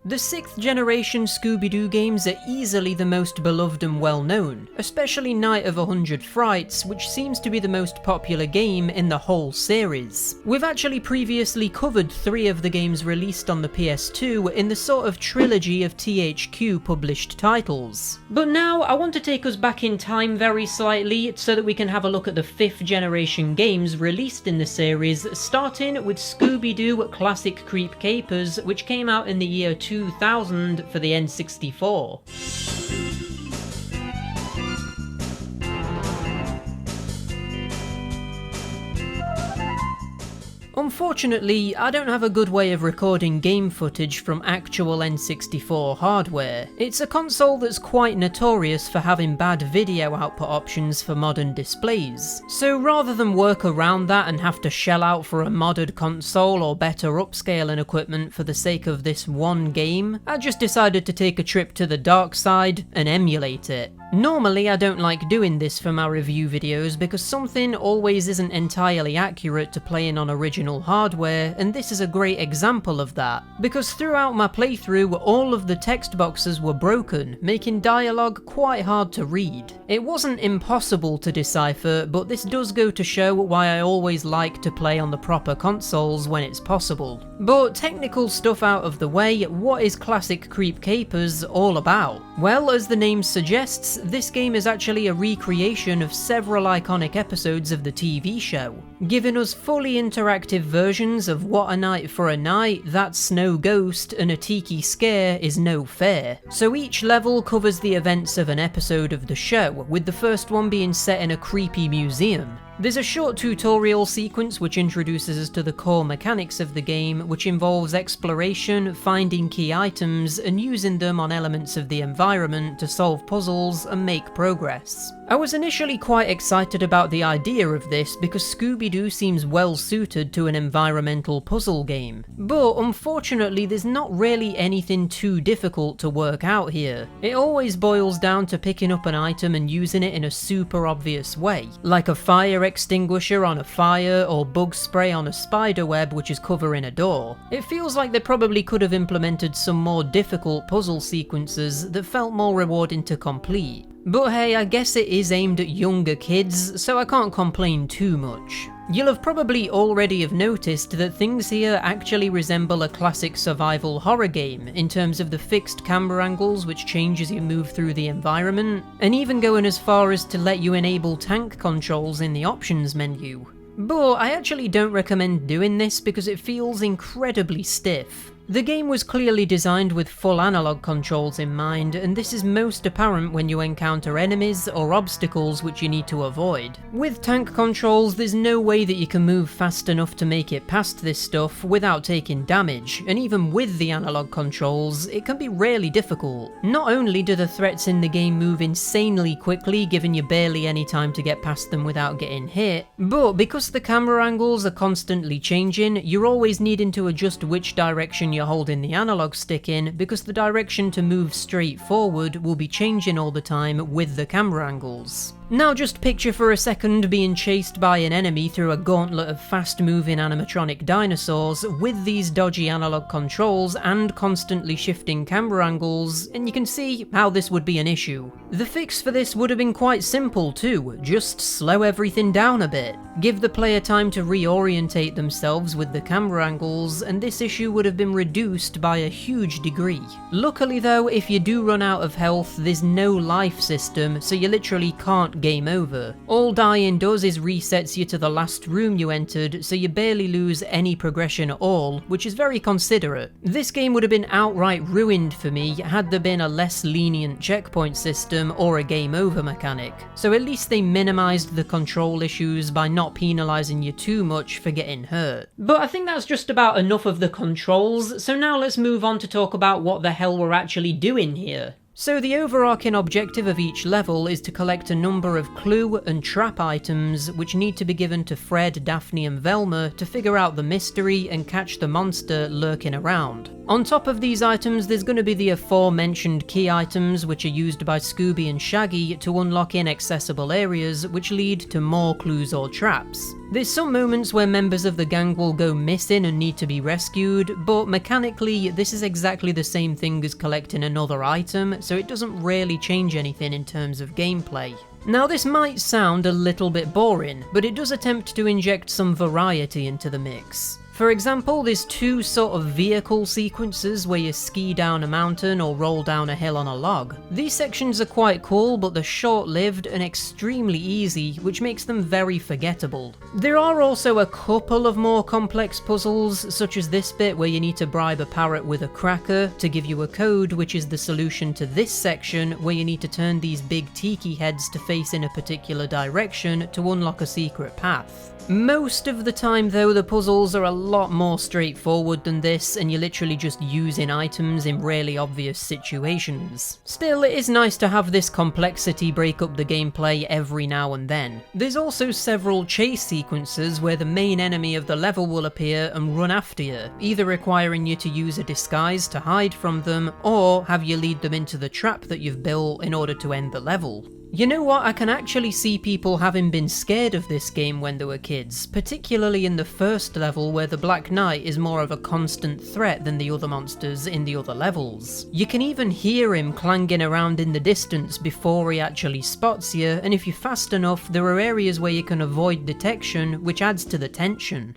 The 6th generation Scooby-Doo games are easily the most beloved and well known, especially Night of 100 Frights, which seems to be the most popular game in the whole series. We've actually previously covered 3 of the games released on the PS2 in the sort of trilogy of THQ published titles. But now I want to take us back in time very slightly so that we can have a look at the 5th generation games released in the series, starting with Scooby-Doo Classic Creep Capers, which came out in the year 2000 for the N64. Unfortunately, I don't have a good way of recording game footage from actual N64 hardware. It's a console that's quite notorious for having bad video output options for modern displays. So rather than work around that and have to shell out for a modded console or better upscaling equipment for the sake of this one game, I just decided to take a trip to the dark side and emulate it. Normally I don't like doing this for my review videos because something always isn't entirely accurate to playing on original hardware, and this is a great example of that, because throughout my playthrough all of the text boxes were broken, making dialogue quite hard to read. It wasn't impossible to decipher, but this does go to show why I always like to play on the proper consoles when it's possible. But technical stuff out of the way, what is Classic Creep Capers all about? Well, as the name suggests, this game is actually a recreation of several iconic episodes of the TV show, giving us fully interactive versions of What a Night for a Night, That's No Ghost, and A Tiki Scare Is No Fair. So each level covers the events of an episode of the show, with the first one being set in a creepy museum. There's a short tutorial sequence which introduces us to the core mechanics of the game, which involves exploration, finding key items, and using them on elements of the environment to solve puzzles and make progress. I was initially quite excited about the idea of this because Scooby-Doo seems well suited to an environmental puzzle game, but unfortunately there's not really anything too difficult to work out here. It always boils down to picking up an item and using it in a super obvious way, like a fire extinguisher on a fire or bug spray on a spider web which is covering a door. It feels like they probably could have implemented some more difficult puzzle sequences that felt more rewarding to complete. But hey, I guess it is aimed at younger kids, so I can't complain too much. You'll have probably already have noticed that things here actually resemble a classic survival horror game in terms of the fixed camera angles which change as you move through the environment, and even going as far as to let you enable tank controls in the options menu. But I actually don't recommend doing this because it feels incredibly stiff. The game was clearly designed with full analog controls in mind, and this is most apparent when you encounter enemies or obstacles which you need to avoid. With tank controls, there's no way that you can move fast enough to make it past this stuff without taking damage, and even with the analog controls, it can be really difficult. Not only do the threats in the game move insanely quickly, giving you barely any time to get past them without getting hit, but because the camera angles are constantly changing, you're always needing to adjust which direction you're holding the analog stick in, because the direction to move straight forward will be changing all the time with the camera angles. Now just picture for a second being chased by an enemy through a gauntlet of fast-moving animatronic dinosaurs with these dodgy analog controls and constantly shifting camera angles, and you can see how this would be an issue. The fix for this would have been quite simple too, just slow everything down a bit. Give the player time to reorientate themselves with the camera angles, and this issue would have been reduced by a huge degree. Luckily though, if you do run out of health, there's no life system, so you literally can't game over. All dying does is resets you to the last room you entered, so you barely lose any progression at all, which is very considerate. This game would have been outright ruined for me had there been a less lenient checkpoint system or a game over mechanic, so at least they minimised the control issues by not penalising you too much for getting hurt. But I think that's just about enough of the controls, so now let's move on to talk about what the hell we're actually doing here. So the overarching objective of each level is to collect a number of clue and trap items which need to be given to Fred, Daphne and Velma to figure out the mystery and catch the monster lurking around. On top of these items there's going to be the aforementioned key items which are used by Scooby and Shaggy to unlock inaccessible areas which lead to more clues or traps. There's some moments where members of the gang will go missing and need to be rescued, but mechanically this is exactly the same thing as collecting another item, so it doesn't really change anything in terms of gameplay. Now this might sound a little bit boring, but it does attempt to inject some variety into the mix. For example, there's two sort of vehicle sequences where you ski down a mountain or roll down a hill on a log. These sections are quite cool, but they're short-lived and extremely easy, which makes them very forgettable. There are also a couple of more complex puzzles, such as this bit where you need to bribe a parrot with a cracker to give you a code, which is the solution to this section where you need to turn these big tiki heads to face in a particular direction to unlock a secret path. Most of the time though, the puzzles are a lot more straightforward than this, and you're literally just using items in really obvious situations. Still, it is nice to have this complexity break up the gameplay every now and then. There's also several chase sequences where the main enemy of the level will appear and run after you, either requiring you to use a disguise to hide from them, or have you lead them into the trap that you've built in order to end the level. You know what, I can actually see people having been scared of this game when they were kids, particularly in the first level where the Black Knight is more of a constant threat than the other monsters in the other levels. You can even hear him clanging around in the distance before he actually spots you, and if you're fast enough, there are areas where you can avoid detection, which adds to the tension.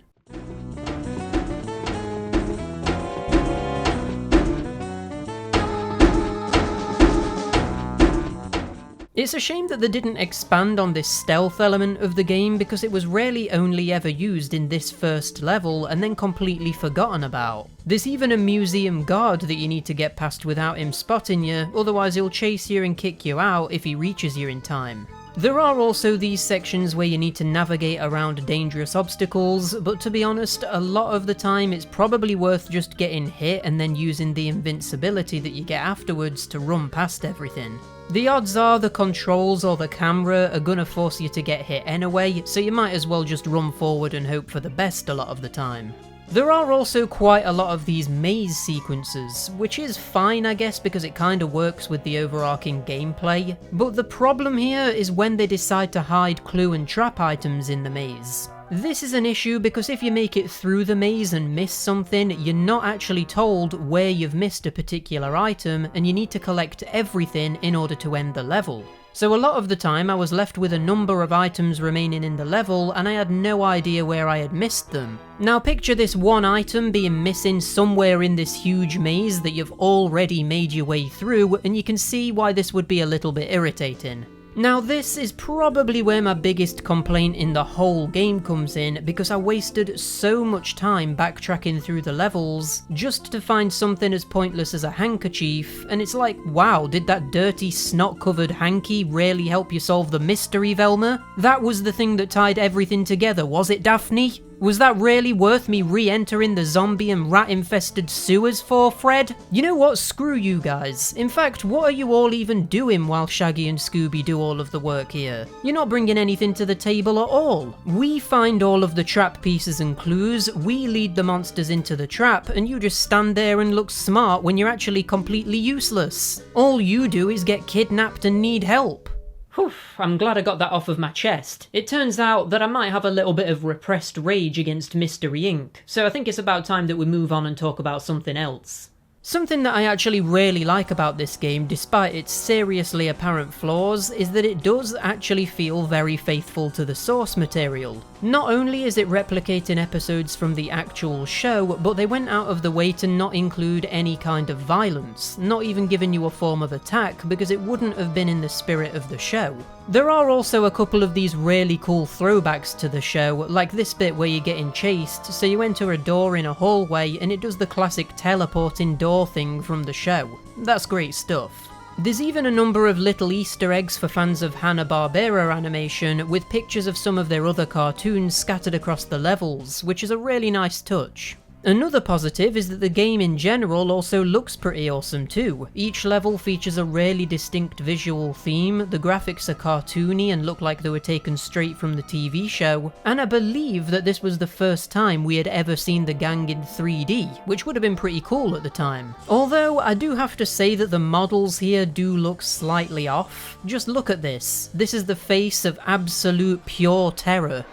It's a shame that they didn't expand on this stealth element of the game, because it was really only ever used in this first level and then completely forgotten about. There's even a museum guard that you need to get past without him spotting you, otherwise he'll chase you and kick you out if he reaches you in time. There are also these sections where you need to navigate around dangerous obstacles, but to be honest, a lot of the time it's probably worth just getting hit and then using the invincibility that you get afterwards to run past everything. The odds are the controls or the camera are gonna force you to get hit anyway, so you might as well just run forward and hope for the best a lot of the time. There are also quite a lot of these maze sequences, which is fine I guess because it kinda works with the overarching gameplay, but the problem here is when they decide to hide clue and trap items in the maze. This is an issue because if you make it through the maze and miss something, you're not actually told where you've missed a particular item, and you need to collect everything in order to end the level. So a lot of the time I was left with a number of items remaining in the level and I had no idea where I had missed them. Now picture this one item being missing somewhere in this huge maze that you've already made your way through, and you can see why this would be a little bit irritating. Now this is probably where my biggest complaint in the whole game comes in, because I wasted so much time backtracking through the levels just to find something as pointless as a handkerchief, and it's like, wow, did that dirty snot-covered hanky really help you solve the mystery, Velma? That was the thing that tied everything together, was it, Daphne? Was that really worth me re-entering the zombie and rat-infested sewers for, Fred? You know what, screw you guys. In fact, what are you all even doing while Shaggy and Scooby do all of the work here? You're not bringing anything to the table at all. We find all of the trap pieces and clues, we lead the monsters into the trap, and you just stand there and look smart when you're actually completely useless. All you do is get kidnapped and need help. Whew, I'm glad I got that off of my chest. It turns out that I might have a little bit of repressed rage against Mystery Inc., so I think it's about time that we move on and talk about something else. Something that I actually really like about this game, despite its seriously apparent flaws, is that it does actually feel very faithful to the source material. Not only is it replicating episodes from the actual show, but they went out of the way to not include any kind of violence, not even giving you a form of attack, because it wouldn't have been in the spirit of the show. There are also a couple of these really cool throwbacks to the show, like this bit where you're getting chased, so you enter a door in a hallway and it does the classic teleporting door thing from the show. That's great stuff. There's even a number of little Easter eggs for fans of Hanna-Barbera animation, with pictures of some of their other cartoons scattered across the levels, which is a really nice touch. Another positive is that the game in general also looks pretty awesome too. Each level features a really distinct visual theme, the graphics are cartoony and look like they were taken straight from the TV show, and I believe that this was the first time we had ever seen the gang in 3D, which would have been pretty cool at the time. Although I do have to say that the models here do look slightly off. Just look at this. This is the face of absolute pure terror.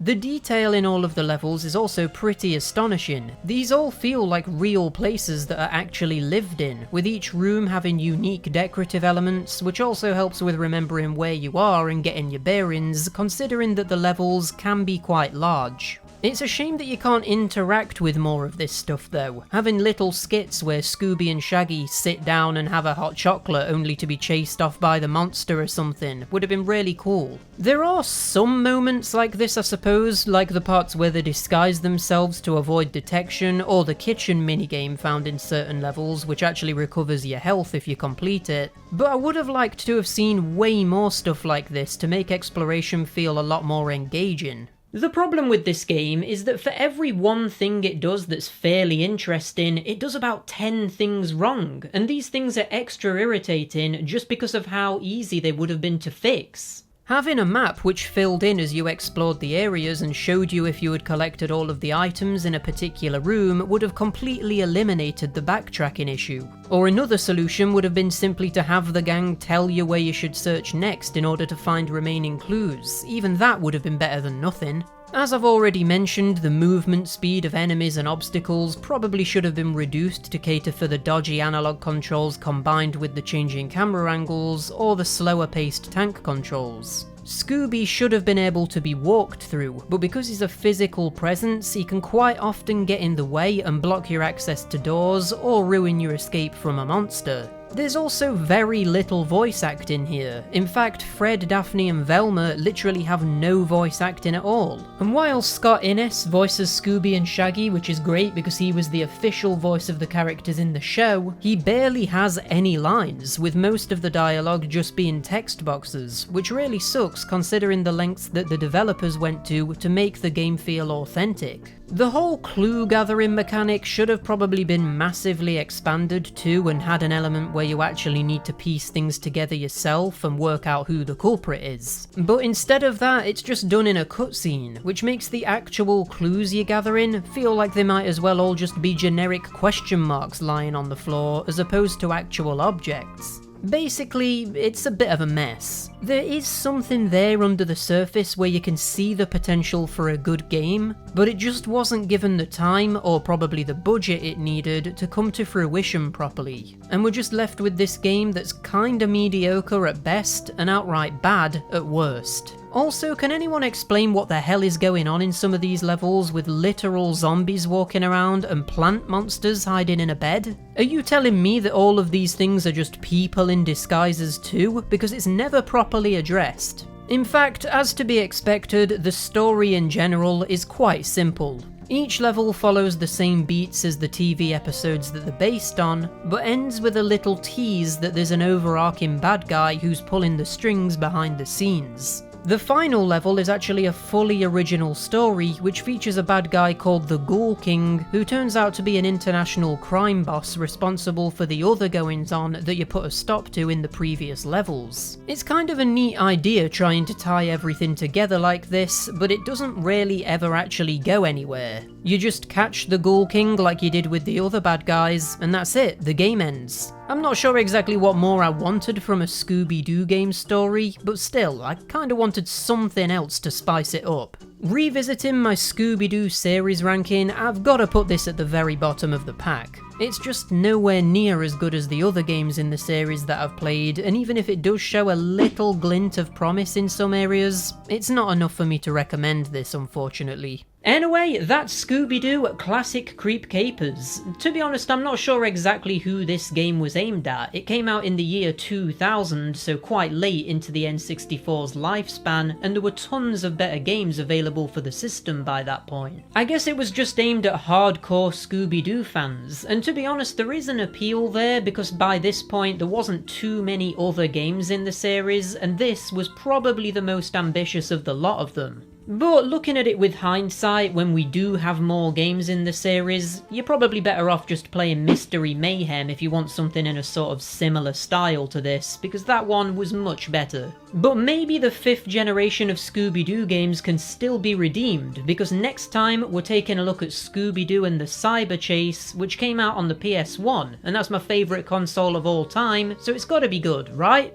The detail in all of the levels is also pretty astonishing. These all feel like real places that are actually lived in, with each room having unique decorative elements, which also helps with remembering where you are and getting your bearings, considering that the levels can be quite large. It's a shame that you can't interact with more of this stuff though. Having little skits where Scooby and Shaggy sit down and have a hot chocolate only to be chased off by the monster or something would have been really cool. There are some moments like this, I suppose, like the parts where they disguise themselves to avoid detection, or the kitchen minigame found in certain levels which actually recovers your health if you complete it, but I would have liked to have seen way more stuff like this to make exploration feel a lot more engaging. The problem with this game is that for every one thing it does that's fairly interesting, it does about 10 things wrong, and these things are extra irritating just because of how easy they would have been to fix. Having a map which filled in as you explored the areas and showed you if you had collected all of the items in a particular room would have completely eliminated the backtracking issue. Or another solution would have been simply to have the gang tell you where you should search next in order to find remaining clues. Even that would have been better than nothing. As I've already mentioned, the movement speed of enemies and obstacles probably should have been reduced to cater for the dodgy analog controls combined with the changing camera angles, or the slower paced tank controls. Scooby should have been able to be walked through, but because he's a physical presence, he can quite often get in the way and block your access to doors, or ruin your escape from a monster. There's also very little voice acting here. In fact, Fred, Daphne and Velma literally have no voice acting at all. And while Scott Innes voices Scooby and Shaggy, which is great because he was the official voice of the characters in the show, he barely has any lines, with most of the dialogue just being text boxes, which really sucks considering the lengths that the developers went to make the game feel authentic. The whole clue gathering mechanic should have probably been massively expanded too, and had an element where you actually need to piece things together yourself and work out who the culprit is. But instead of that, it's just done in a cutscene, which makes the actual clues you're gathering feel like they might as well all just be generic question marks lying on the floor as opposed to actual objects. Basically, it's a bit of a mess. There is something there under the surface where you can see the potential for a good game, but it just wasn't given the time or probably the budget it needed to come to fruition properly. And we're just left with this game that's kinda mediocre at best and outright bad at worst. Also, can anyone explain what the hell is going on in some of these levels with literal zombies walking around and plant monsters hiding in a bed? Are you telling me that all of these things are just people in disguises too? Because it's never properly addressed. In fact, as to be expected, the story in general is quite simple. Each level follows the same beats as the TV episodes that they're based on, but ends with a little tease that there's an overarching bad guy who's pulling the strings behind the scenes. The final level is actually a fully original story, which features a bad guy called the Ghoul King, who turns out to be an international crime boss responsible for the other goings-on that you put a stop to in the previous levels. It's kind of a neat idea trying to tie everything together like this, but it doesn't really ever actually go anywhere. You just catch the Ghoul King like you did with the other bad guys, and that's it, the game ends. I'm not sure exactly what more I wanted from a Scooby-Doo game story, but still, I kinda wanted something else to spice it up. Revisiting my Scooby-Doo series ranking, I've gotta put this at the very bottom of the pack. It's just nowhere near as good as the other games in the series that I've played, and even if it does show a little glint of promise in some areas, it's not enough for me to recommend this, unfortunately. Anyway, that's Scooby-Doo Classic Creep Capers. To be honest, I'm not sure exactly who this game was aimed at. It came out in the year 2000, so quite late into the N64's lifespan, and there were tons of better games available for the system by that point. I guess it was just aimed at hardcore Scooby-Doo fans, and to be honest, there is an appeal there because by this point there wasn't too many other games in the series, and this was probably the most ambitious of the lot of them. But looking at it with hindsight, when we do have more games in the series, you're probably better off just playing Mystery Mayhem if you want something in a sort of similar style to this, because that one was much better. But maybe the 5th generation of Scooby-Doo games can still be redeemed, because next time we're taking a look at Scooby-Doo and the Cyber Chase, which came out on the PS1, and that's my favourite console of all time, so it's gotta be good, right?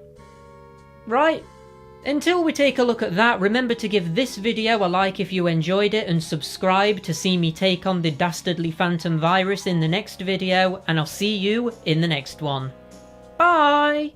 Right? Until we take a look at that, remember to give this video a like if you enjoyed it and subscribe to see me take on the dastardly phantom virus in the next video, and I'll see you in the next one. Bye!